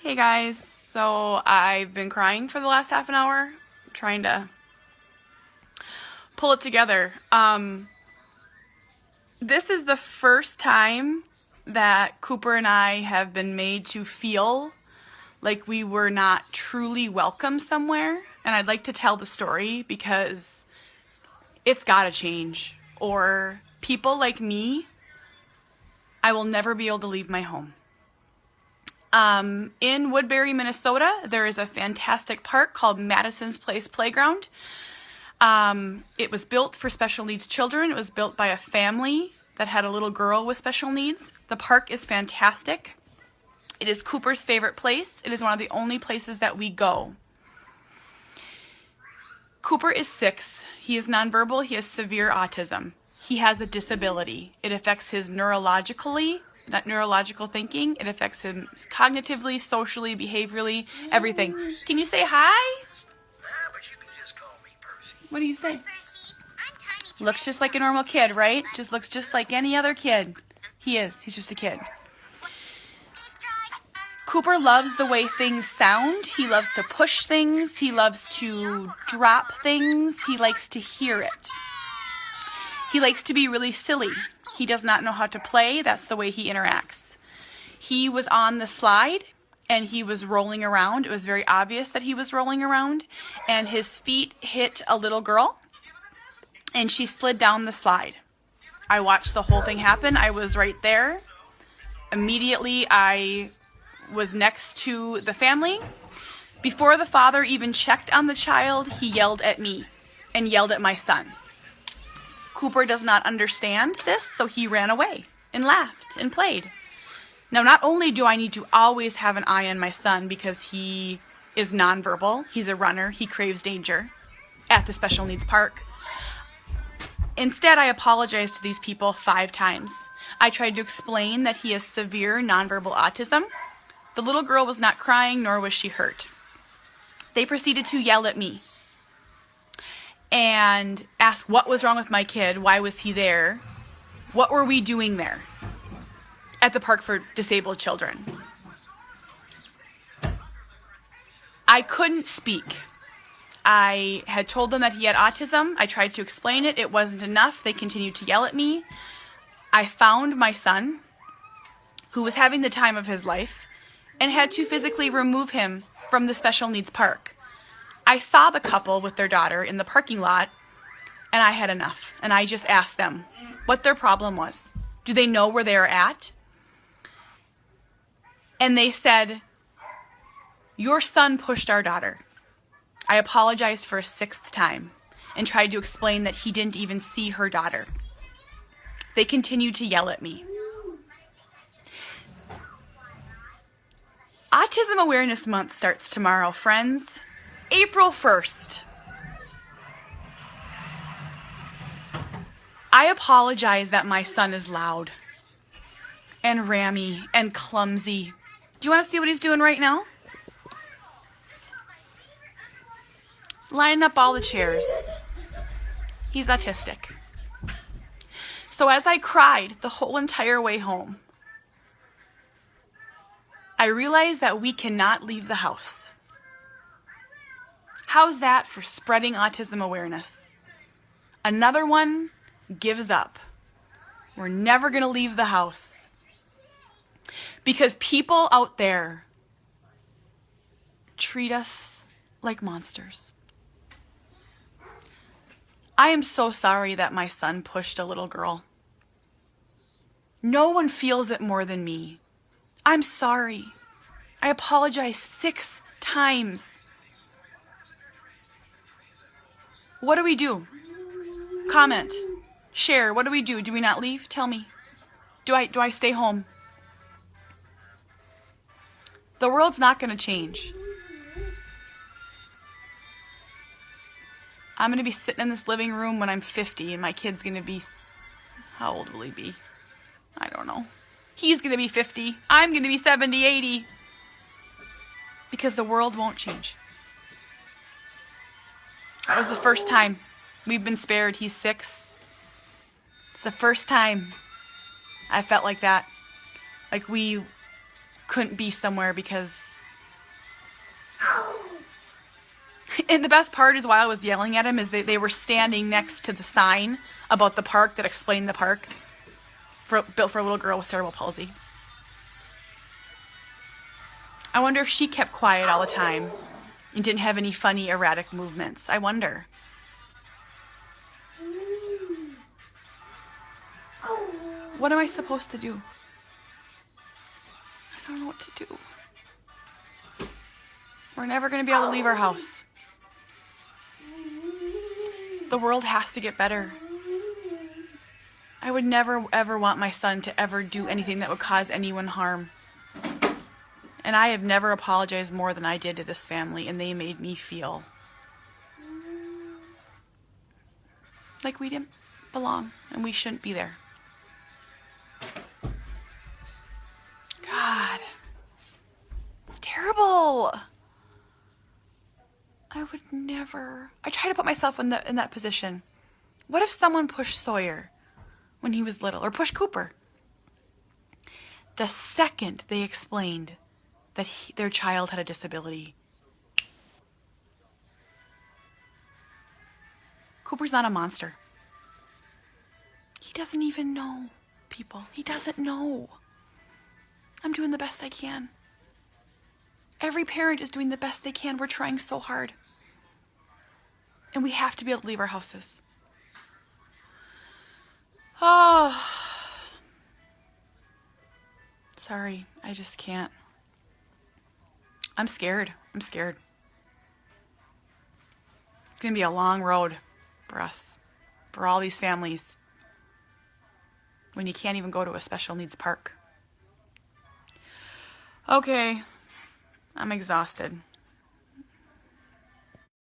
Hey guys, so I've been crying for the last half an hour, trying to pull it together. This is the first time that Cooper and I have been made to feel like we were not truly welcome somewhere, and I'd like to tell the story because it's gotta change, or people like me, I will never be able to leave my home. In Woodbury, Minnesota, there is a fantastic park called Madison's Place Playground. It was built for special needs children. It was built by a family that had a little girl with special needs. The park is fantastic. It is Cooper's favorite place. It is one of the only places that we go. Cooper is 6. He is nonverbal. He has severe autism. He has a disability. It affects his neurological thinking. It affects him cognitively, socially, behaviorally, everything. Can you say hi? What do you say? Looks just like a normal kid, right? Just looks just like any other kid. He is. He's just a kid. Cooper loves the way things sound. He loves to push things. He loves to drop things. He likes to hear it. He likes to be really silly. He does not know how to play. That's the way he interacts. He was on the slide and he was rolling around. It was very obvious that he was rolling around, and his feet hit a little girl and she slid down the slide. I watched the whole thing happen. I was right there. Immediately, I was next to the family. Before the father even checked on the child, he yelled at me and yelled at my son. Cooper does not understand this, so he ran away and laughed and played. Now, not only do I need to always have an eye on my son because he is nonverbal, he's a runner, he craves danger at the special needs park. Instead, I apologized to these people 5 times. I tried to explain that he has severe nonverbal autism. The little girl was not crying, nor was she hurt. They proceeded to yell at me and ask what was wrong with my kid, why was he there, what were we doing there at the park for disabled children. I couldn't speak. I had told them that he had autism. I tried to explain it. It wasn't enough. They continued to yell at me. I found my son, who was having the time of his life, and had to physically remove him from the special needs park. I saw the couple with their daughter in the parking lot, and I had enough. And I just asked them what their problem was. Do they know where they're at? And they said, "Your son pushed our daughter." I apologized for a 6th time and tried to explain that he didn't even see her daughter. They continued to yell at me. Autism Awareness Month starts tomorrow, friends. April 1st. I apologize that my son is loud and rammy and clumsy. Do you want to see what he's doing right now? He's lining up all the chairs. He's autistic. So as I cried the whole entire way home, I realized that we cannot leave the house. How's that for spreading autism awareness? Another one gives up. We're never going to leave the house. Because people out there treat us like monsters. I am so sorry that my son pushed a little girl. No one feels it more than me. I'm sorry. I apologize 6 times. What do we do? Comment. Share. What do we do? Do we not leave? Tell me. Do I stay home? The world's not going to change. I'm going to be sitting in this living room when I'm 50, and my kid's going to be... How old will he be? I don't know. He's going to be 50. I'm going to be 70, 80. Because the world won't change. That was the first time we've been spared. He's 6. It's the first time I felt like that. Like we couldn't be somewhere because And the best part is, while I was yelling at him, is they were standing next to the sign about the park that explained the park built for a little girl with cerebral palsy. I wonder if she kept quiet all the time and didn't have any funny, erratic movements. I wonder. What am I supposed to do? I don't know what to do. We're never going to be able to leave our house. The world has to get better. I would never, ever want my son to ever do anything that would cause anyone harm. And I have never apologized more than I did to this family, and they made me feel like we didn't belong and we shouldn't be there. God, it's terrible. I would never. I try to put myself in that position. What if someone pushed Sawyer when he was little, or pushed Cooper? The second they explained that their child had a disability, Cooper's not a monster. He doesn't even know, people. He doesn't know. I'm doing the best I can. Every parent is doing the best they can. We're trying so hard. And we have to be able to leave our houses. Oh. Sorry, I just can't. I'm scared. It's going to be a long road for us, for all these families, when you can't even go to a special needs park. Okay, I'm exhausted.